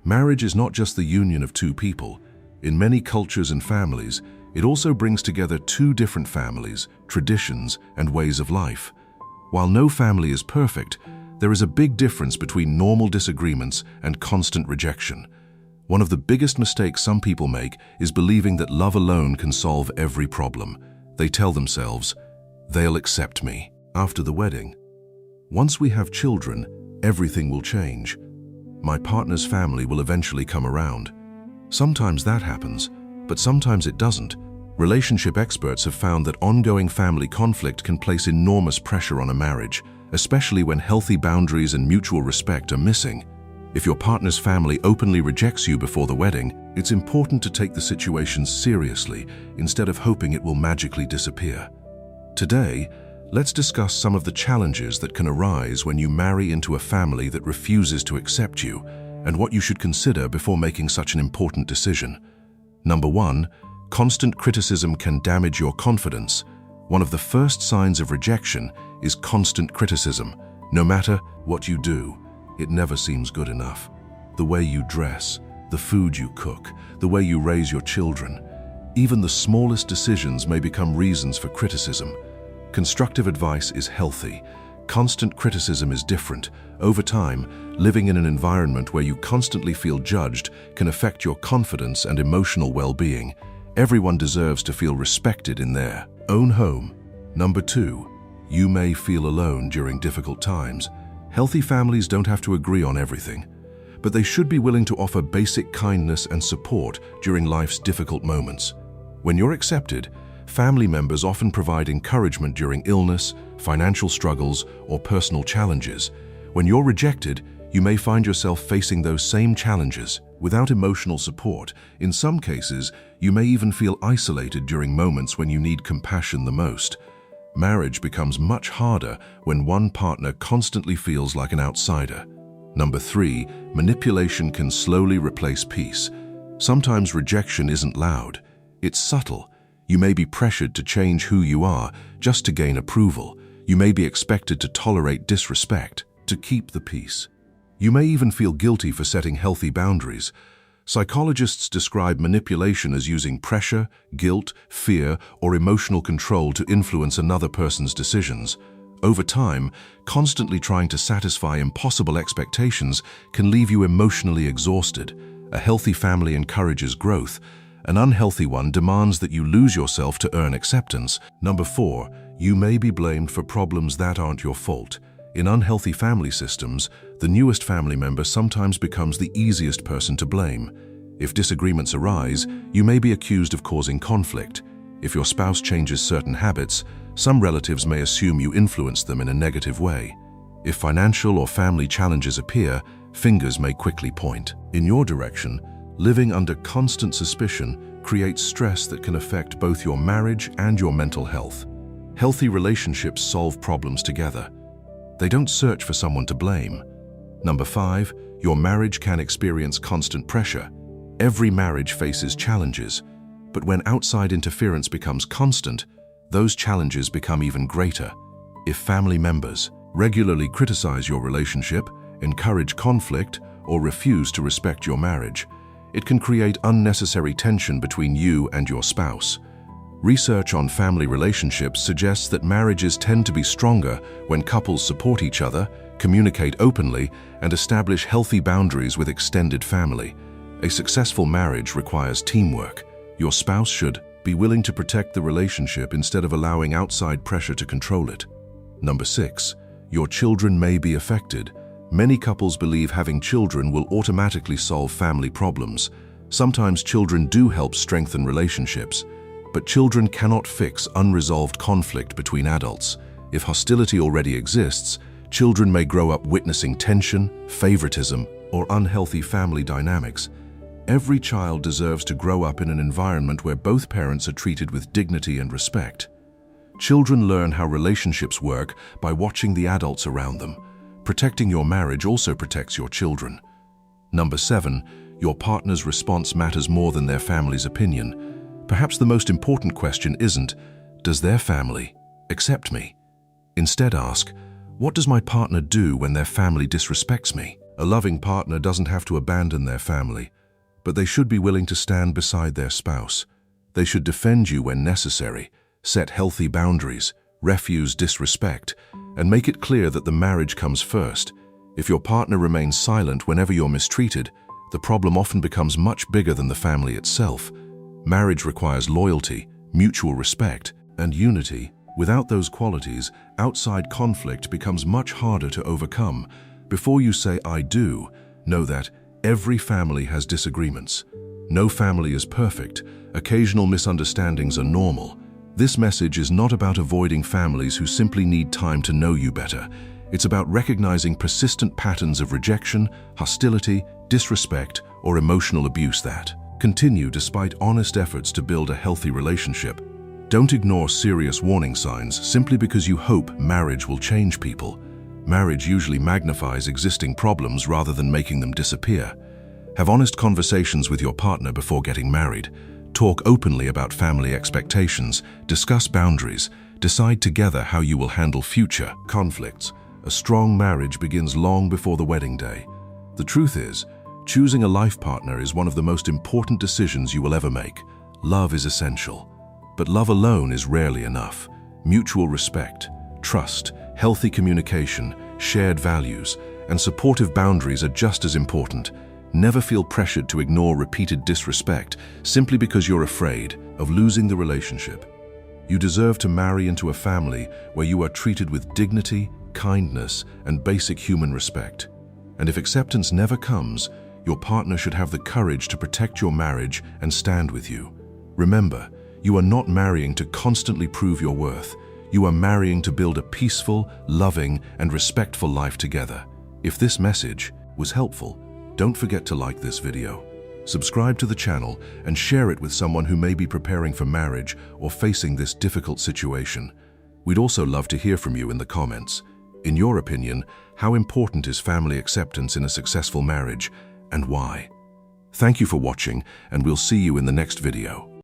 Marriage is not just the union of two people. In many cultures and families, it also brings together two different families, traditions, and ways of life. While no family is perfect, there is a big difference between normal disagreements and constant rejection. One of the biggest mistakes some people make is believing that love alone can solve every problem. They tell themselves, "They'll accept me" after the wedding. "Once we have children, everything will change. My partner's family will eventually come around." Sometimes that happens, but sometimes it doesn't. Relationship experts have found that ongoing family conflict can place enormous pressure on a marriage, especially when healthy boundaries and mutual respect are missing. If your partner's family openly rejects you before the wedding, it's important to take the situation seriously instead of hoping it will magically disappear. Today, let's discuss some of the challenges that can arise when you marry into a family that refuses to accept you, and what you should consider before making such an important decision. Number 1, constant criticism can damage your confidence. One of the first signs of rejection is constant criticism. No matter what you do, it never seems good enough. The way you dress, the food you cook, the way you raise your children, even the smallest decisions may become reasons for criticism. Constructive advice is healthy. Constant criticism is different. Over time, living in an environment where you constantly feel judged can affect your confidence and emotional well-being. Everyone deserves to feel respected in their own home. Number 2, you may feel alone during difficult times. Healthy families don't have to agree on everything, but they should be willing to offer basic kindness and support during life's difficult moments. When you're accepted, family members often provide encouragement during illness, financial struggles, or personal challenges. When you're rejected, you may find yourself facing those same challenges. Without emotional support, in some cases, you may even feel isolated during moments when you need compassion the most. Marriage becomes much harder when one partner constantly feels like an outsider. Number 3, manipulation can slowly replace peace. Sometimes rejection isn't loud. It's subtle. You may be pressured to change who you are just to gain approval. You may be expected to tolerate disrespect to keep the peace. You may even feel guilty for setting healthy boundaries. Psychologists describe manipulation as using pressure, guilt, fear, or emotional control to influence another person's decisions. Over time, constantly trying to satisfy impossible expectations can leave you emotionally exhausted. A healthy family encourages growth. An unhealthy one demands that you lose yourself to earn acceptance. Number 4, you may be blamed for problems that aren't your fault. In unhealthy family systems, the newest family member sometimes becomes the easiest person to blame. If disagreements arise, you may be accused of causing conflict. If your spouse changes certain habits, some relatives may assume you influenced them in a negative way. If financial or family challenges appear, fingers may quickly point in your direction. Living under constant suspicion creates stress that can affect both your marriage and your mental health. Healthy relationships solve problems together. They don't search for someone to blame. Number 5, your marriage can experience constant pressure. Every marriage faces challenges, but when outside interference becomes constant, those challenges become even greater. If family members regularly criticize your relationship, encourage conflict, or refuse to respect your marriage, it can create unnecessary tension between you and your spouse. Research on family relationships suggests that marriages tend to be stronger when couples support each other, communicate openly, and establish healthy boundaries with extended family. A successful marriage requires teamwork. Your spouse should be willing to protect the relationship instead of allowing outside pressure to control it. Number 6, your children may be affected. Many couples believe having children will automatically solve family problems. Sometimes children do help strengthen relationships, but children cannot fix unresolved conflict between adults. If hostility already exists, children may grow up witnessing tension, favoritism, or unhealthy family dynamics. Every child deserves to grow up in an environment where both parents are treated with dignity and respect. Children learn how relationships work by watching the adults around them. Protecting your marriage also protects your children. Number 7, your partner's response matters more than their family's opinion. Perhaps the most important question isn't, does their family accept me? Instead ask, what does my partner do when their family disrespects me? A loving partner doesn't have to abandon their family, but they should be willing to stand beside their spouse. They should defend you when necessary, set healthy boundaries, refuse disrespect, and make it clear that the marriage comes first. If your partner remains silent whenever you're mistreated, the problem often becomes much bigger than the family itself. Marriage requires loyalty, mutual respect, and unity. Without those qualities, outside conflict becomes much harder to overcome. Before you say "I do," know that every family has disagreements. No family is perfect. Occasional misunderstandings are normal. This message is not about avoiding families who simply need time to know you better. It's about recognizing persistent patterns of rejection, hostility, disrespect, or emotional abuse that continue despite honest efforts to build a healthy relationship. Don't ignore serious warning signs simply because you hope marriage will change people. Marriage usually magnifies existing problems rather than making them disappear. Have honest conversations with your partner before getting married. Talk openly about family expectations, discuss boundaries, decide together how you will handle future conflicts. A strong marriage begins long before the wedding day. The truth is, choosing a life partner is one of the most important decisions you will ever make. Love is essential, but love alone is rarely enough. Mutual respect, trust, healthy communication, shared values, and supportive boundaries are just as important. Never feel pressured to ignore repeated disrespect simply because you're afraid of losing the relationship. You deserve to marry into a family where you are treated with dignity, kindness, and basic human respect. And if acceptance never comes, your partner should have the courage to protect your marriage and stand with you. Remember, you are not marrying to constantly prove your worth. You are marrying to build a peaceful, loving, and respectful life together. If this message was helpful, don't forget to like this video, subscribe to the channel, and share it with someone who may be preparing for marriage or facing this difficult situation. We'd also love to hear from you in the comments. In your opinion, how important is family acceptance in a successful marriage, and why? Thank you for watching, and we'll see you in the next video.